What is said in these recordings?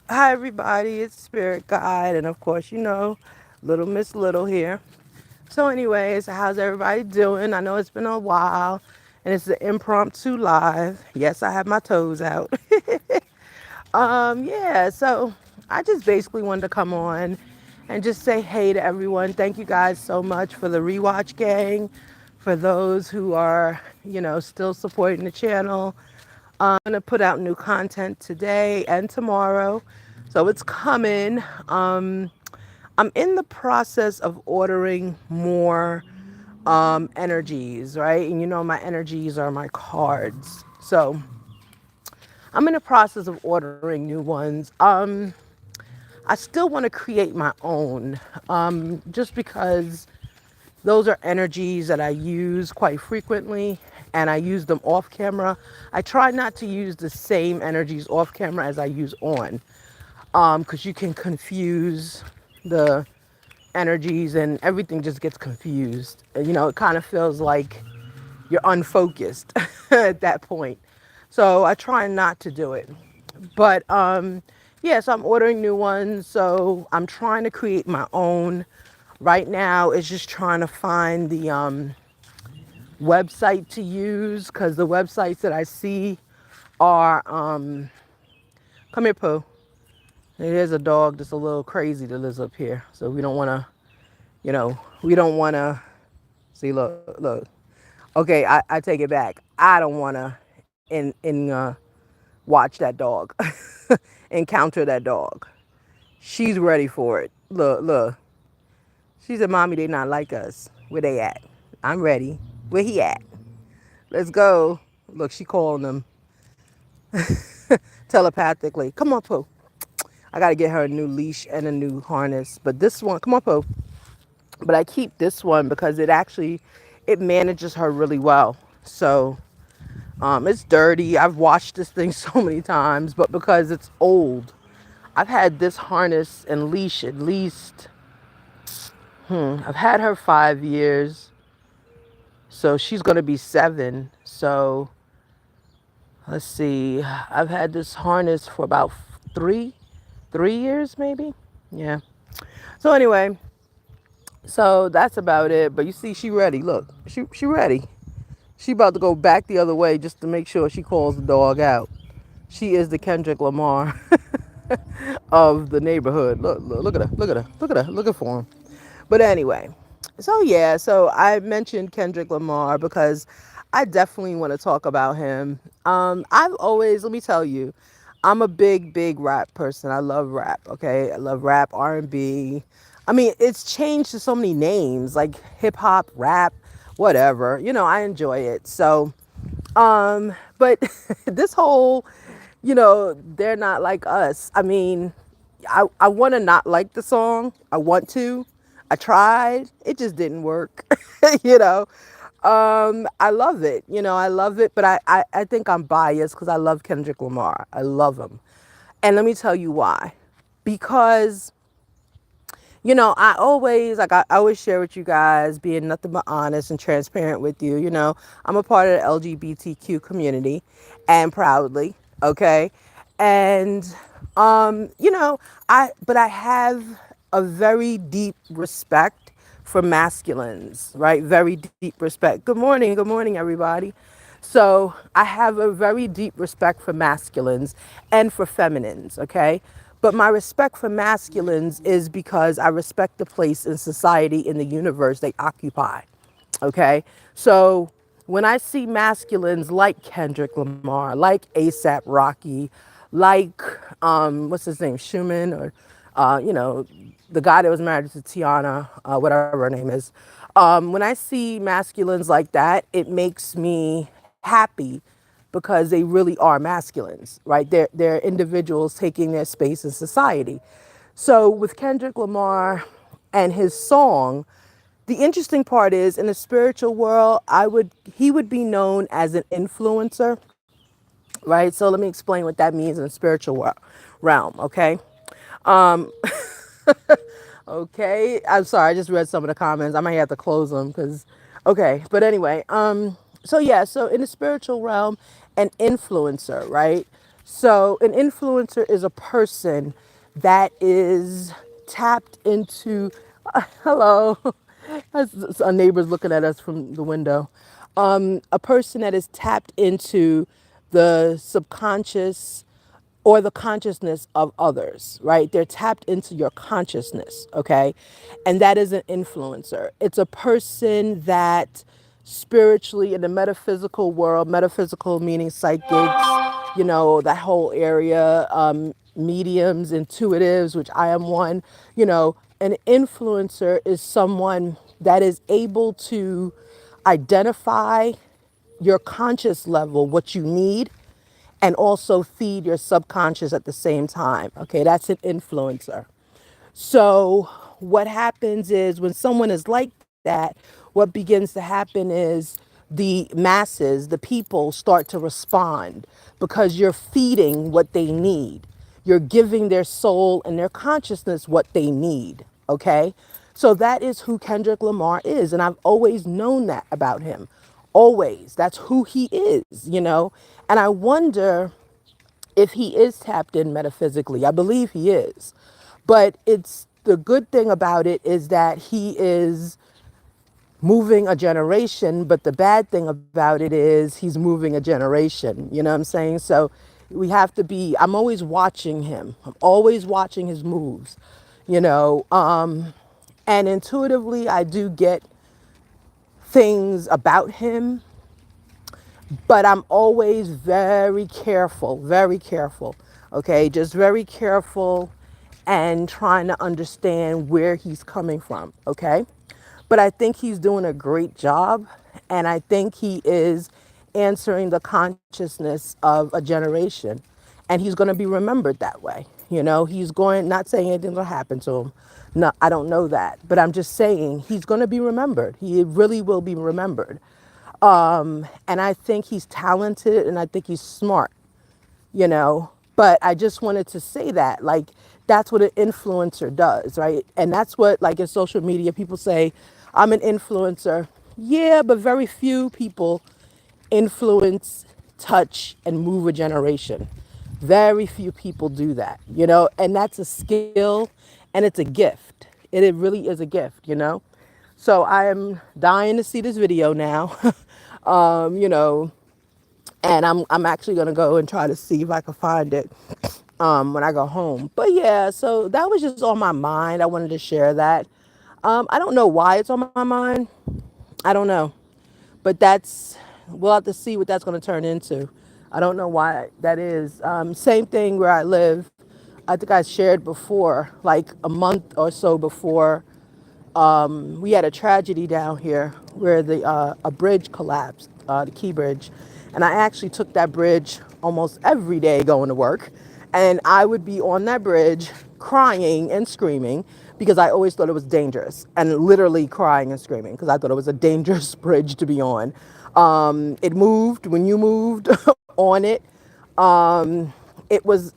Hi, everybody. It's Spirit Guide, and of course, Little Miss Little here. So, anyways, how's everybody doing? I know it's been a while, and it's the impromptu live. Yes, I have my toes out. Yeah. So, I just basically wanted to come on and just say hey to everyone. Thank you guys so much for the rewatch gang, for those who are, still supporting the channel. I'm gonna put out new content today and tomorrow, so it's coming. I'm in the process of ordering more energies, right? And my energies are my cards, so I'm in the process of ordering new ones. I still want to create my own, just because those are energies that I use quite frequently and I use them off camera. I try not to use the same energies off camera as I use on, because you can confuse the energies and everything just gets confused. And, it kind of feels like you're unfocused at that point. So I try not to do it. But yeah, so I'm ordering new ones. So I'm trying to create my own. Right now, it's just trying to find the website to use because the websites that I see are come here, Pooh. There's a dog that's a little crazy that lives up here. So we don't want to, we don't want to see. Look. Okay, I take it back. I don't want to watch that dog, encounter that dog. She's ready for it. Look. She said, "Mommy, they not like us. Where they at? I'm ready. Where he at? Let's go." Look, she calling them telepathically. Come on, Pooh. I gotta get her a new leash and a new harness. But this one, come on, Pooh. But I keep this one because it manages her really well. So it's dirty. I've washed this thing so many times, but because it's old, I've had this harness and leash at least. I've had her 5 years, so she's gonna be 7. So let's see. I've had this harness for about 3 years, maybe. Yeah. So anyway, so that's about it. But you see, she ready. Look, she ready. She about to go back the other way just to make sure she calls the dog out. She is the Kendrick Lamar of the neighborhood. Look at her. Look at her. Look at her. Looking for him. But anyway, so yeah, so I mentioned Kendrick Lamar because I definitely want to talk about him. I've always, let me tell you, I'm a big rap person. I love rap. Okay, I love rap, R&B. I mean, it's changed to so many names like hip hop, rap, whatever. I enjoy it. So, but this whole, they're not like us. I mean, I want to not like the song. I want to. I tried. It just didn't work. you know. I love it. I love it, but I think I'm biased because I love Kendrick Lamar. I love him. And let me tell you why. Because, I always share with you guys, being nothing but honest and transparent with you. I'm a part of the LGBTQ community and proudly, okay? And, but I have a very deep respect for masculines, right? Very deep respect. Good morning, everybody. So I have a very deep respect for masculines and for feminines, okay? But my respect for masculines is because I respect the place in society, in the universe they occupy, okay? So when I see masculines like Kendrick Lamar, like ASAP Rocky, like, what's his name, Schumann, or, the guy that was married to Tiana, whatever her name is. When I see masculines like that, it makes me happy because they really are masculines, right? They're individuals taking their space in society. So with Kendrick Lamar and his song, the interesting part is in the spiritual world, he would be known as an influencer, right? So let me explain what that means in the spiritual realm, okay? Um, Okay. I'm sorry. I just read some of the comments. I might have to close them because, okay. But anyway, so yeah, so in the spiritual realm, an influencer, right? So, an influencer is a person that is tapped into. Hello, that's our neighbors looking at us from the window. A person that is tapped into the subconscious or the consciousness of others, right? They're tapped into your consciousness, okay? And that is an influencer. It's a person that spiritually in the metaphysical world, metaphysical meaning psychics, that whole area, mediums, intuitives, which I am one, an influencer is someone that is able to identify your conscious level, what you need, and also feed your subconscious at the same time. Okay, that's an influencer. So, what happens is when someone is like that, what begins to happen is the masses, the people start to respond because you're feeding what they need. You're giving their soul and their consciousness what they need. Okay, so that is who Kendrick Lamar is. And I've always known that about him. Always. That's who he is. And I wonder if he is tapped in metaphysically. I believe he is. But it's the good thing about it is that he is moving a generation, but the bad thing about it is he's moving a generation. You know what I'm saying? So we have to be, I'm always watching him. I'm always watching his moves, you know. And intuitively, I do get things about him, but I'm always very careful, very careful. Okay, just very careful and trying to understand where he's coming from. Okay, but I think he's doing a great job, and I think he is answering the consciousness of a generation, and he's going to be remembered that way. He's going, not saying anything will happen to him. No, I don't know that, but I'm just saying he's going to be remembered. He really will be remembered. And I think he's talented and I think he's smart. But I just wanted to say that, like, that's what an influencer does, right? And that's what, like, in social media, people say, I'm an influencer. Yeah, but very few people influence, touch, and move a generation. Very few people do that, and that's a skill and it's a gift. It really is a gift. So I am dying to see this video now. um, you know, and I'm actually gonna go and try to see if I can find it when I go home. But yeah, so that was just on my mind. I wanted to share that. I don't know why it's on my mind. I don't know, but we'll have to see what that's gonna turn into. I don't know why that is. Same thing where I live. I think I shared before, like a month or so before we had a tragedy down here where a bridge collapsed, the Key Bridge, and I actually took that bridge almost every day going to work, and I would be on that bridge crying and screaming because I always thought it was dangerous, and literally crying and screaming because I thought it was a dangerous bridge to be on. It moved when you moved on it. It was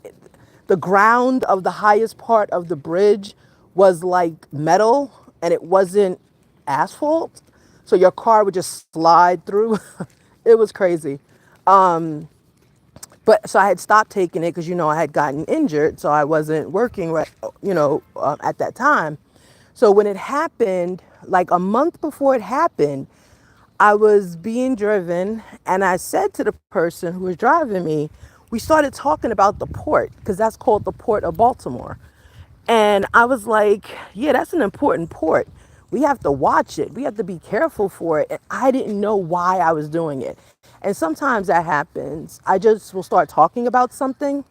the ground of the highest part of the bridge was like metal and it wasn't asphalt. So your car would just slide through. It was crazy. But so I had stopped taking it because, I had gotten injured. So I wasn't working, right, at that time. So when it happened, like a month before it happened, I was being driven and I said to the person who was driving me, we started talking about the port because that's called the Port of Baltimore. And I was like, yeah, that's an important port. We have to watch it. We have to be careful for it. And I didn't know why I was doing it. And sometimes that happens. I just will start talking about something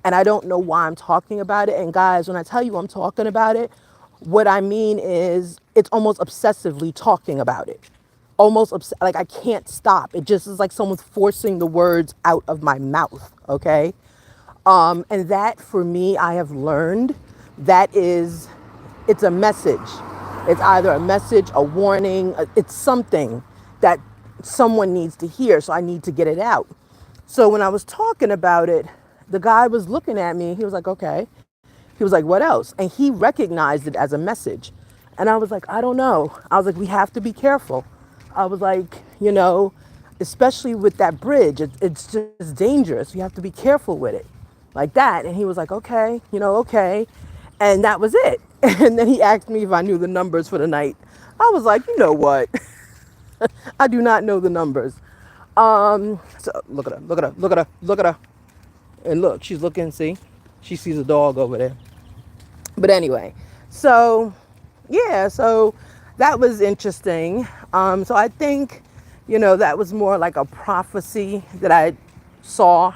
and I don't know why I'm talking about it. And guys, when I tell you I'm talking about it, what I mean is it's almost obsessively talking about it. Like I can't stop. It just is like someone's forcing the words out of my mouth. Okay. And that for me, I have learned it's a message. It's either a message, a warning, it's something that someone needs to hear. So I need to get it out. So when I was talking about it, the guy was looking at me. He was like, okay. He was like, what else? And he recognized it as a message. And I was like, I don't know. I was like, we have to be careful. I was like, especially with that bridge, it's just dangerous. You have to be careful with it. like that. And he was like, okay, okay. And that was it. And then he asked me if I knew the numbers for the night. I was like, you know what? I do not know the numbers. So look at her, look at her, look at her, look at her. And look, she's looking, see? She sees a dog over there. But anyway, so yeah, so that was interesting. So I think, that was more like a prophecy that I saw.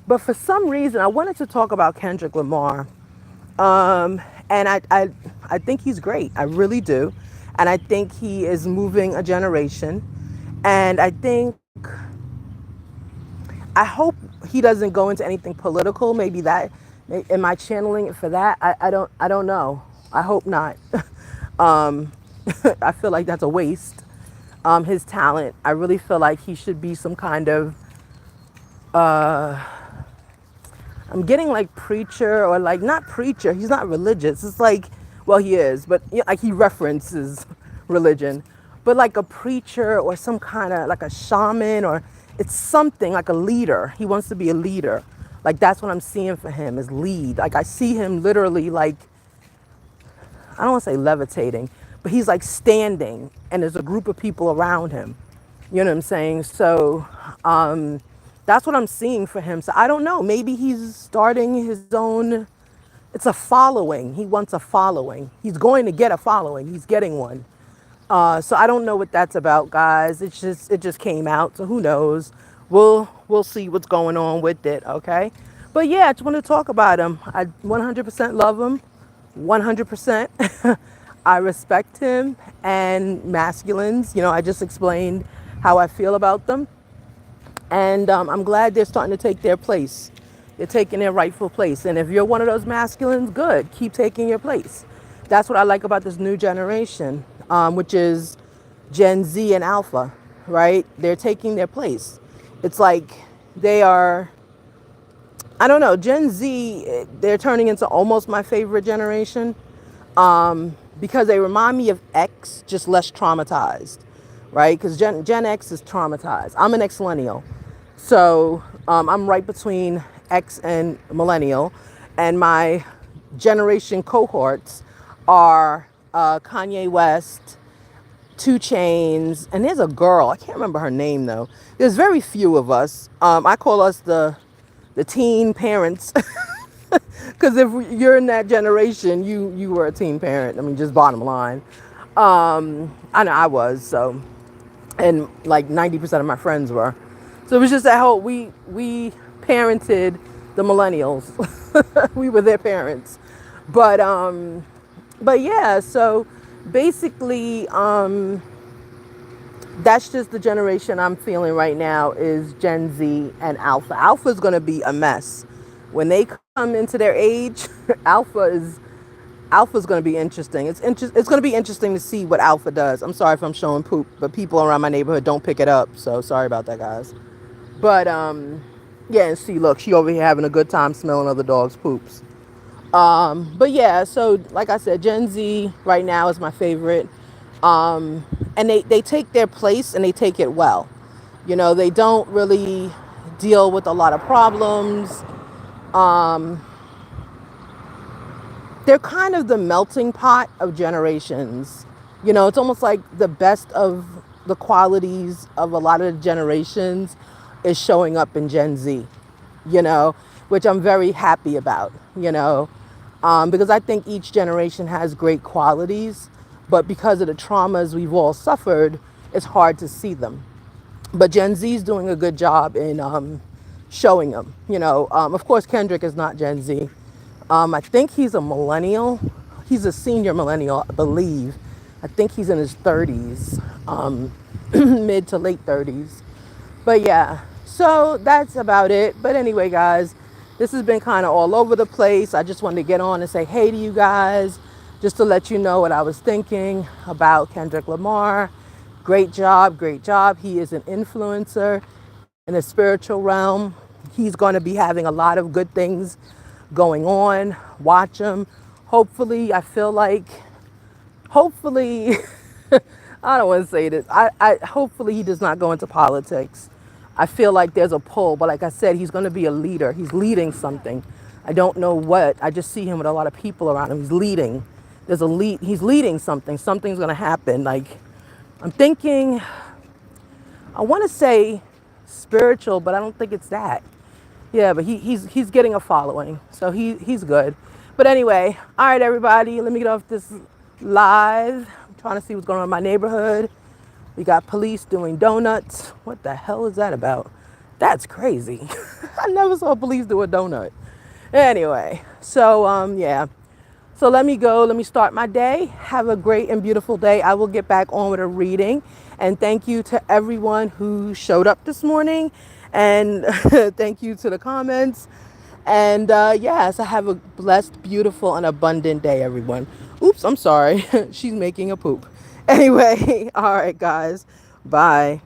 But for some reason, I wanted to talk about Kendrick Lamar. And I think he's great. I really do. And I think he is moving a generation. And I hope he doesn't go into anything political. Maybe that, am I channeling it for that? I don't know. I hope not. um, I feel like that's a waste. His talent. I really feel like he should be some kind of, I'm getting like preacher or like not preacher. He's not religious. It's like, well, he is, but like he references religion, but like a preacher or some kind of like a shaman, or it's something like a leader. He wants to be a leader. Like that's what I'm seeing for him, is lead. Like I see him literally like, I don't want to say levitating, but he's like standing and there's a group of people around him. You know what I'm saying? So that's what I'm seeing for him. So I don't know. Maybe he's starting his own. It's a following. He wants a following. He's going to get a following. He's getting one. So I don't know what that's about, guys. It just came out. So who knows? We'll see what's going on with it. Okay. But yeah, I just want to talk about him. I 100% love him. 100%. I respect him and masculines. I just explained how I feel about them. And I'm glad they're starting to take their place. They're taking their rightful place. And if you're one of those masculines, good. Keep taking your place. That's what I like about this new generation, which is Gen Z and Alpha, right? They're taking their place. It's like they are, I don't know, Gen Z, they're turning into almost my favorite generation, because they remind me of X, just less traumatized, right? Because Gen X is traumatized. I'm an X millennial. So I'm right between X and millennial. And my generation cohorts are Kanye West, 2 Chainz, and there's a girl. I can't remember her name though. There's very few of us. I call us the teen parents. Because if you're in that generation, you were a teen parent. I mean, just bottom line. I know I was, so, and like 90% of my friends were. So it was just that whole, we parented the millennials. We were their parents. But yeah, so basically, that's just the generation I'm feeling right now, is Gen Z and Alpha. Alpha is going to be a mess. When they come into their age, Alpha's going to be interesting. It's going to be interesting to see what Alpha does. I'm sorry if I'm showing poop, but people around my neighborhood don't pick it up. So sorry about that, guys. But yeah, and see, look, she over here having a good time smelling other dogs' poops. But yeah, so like I said, Gen Z right now is my favorite. And they take their place and they take it well. They don't really deal with a lot of problems. They're kind of the melting pot of generations. It's almost like the best of the qualities of a lot of the generations is showing up in Gen Z, which I'm very happy about, because I think each generation has great qualities, but because of the traumas we've all suffered, it's hard to see them. But Gen Z is doing a good job in showing them. Of course, Kendrick is not Gen Z. I think he's a millennial. He's a senior millennial, I believe. I think he's in his 30s, mid to late 30s. But yeah, so that's about it. But anyway, guys, this has been kind of all over the place. I just wanted to get on and say hey to you guys, just to let you know what I was thinking about Kendrick Lamar. Great job, great job. He is an influencer in the spiritual realm. He's going to be having a lot of good things going on. Watch him. Hopefully, I feel like, hopefully, I don't want to say this. I hopefully he does not go into politics. I feel like there's a pull, but like I said, he's going to be a leader. He's leading something. I don't know what. I just see him with a lot of people around him. He's leading. There's a lead. He's leading something. Something's going to happen. Like, I'm thinking, I want to say spiritual, but I don't think it's that. Yeah, but he's getting a following, so he's good. But anyway, all right, everybody, let me get off this live. I'm trying to see what's going on in my neighborhood. We got police doing donuts. What the hell is that about? That's crazy. I never saw police do a donut. Anyway, so yeah. So let me go. Let me start my day. Have a great and beautiful day. I will get back on with a reading. And thank you to everyone who showed up this morning. And thank you to the comments. And yes, I have a blessed, beautiful, and abundant day, everyone. Oops, I'm sorry. She's making a poop. Anyway, all right, guys. Bye.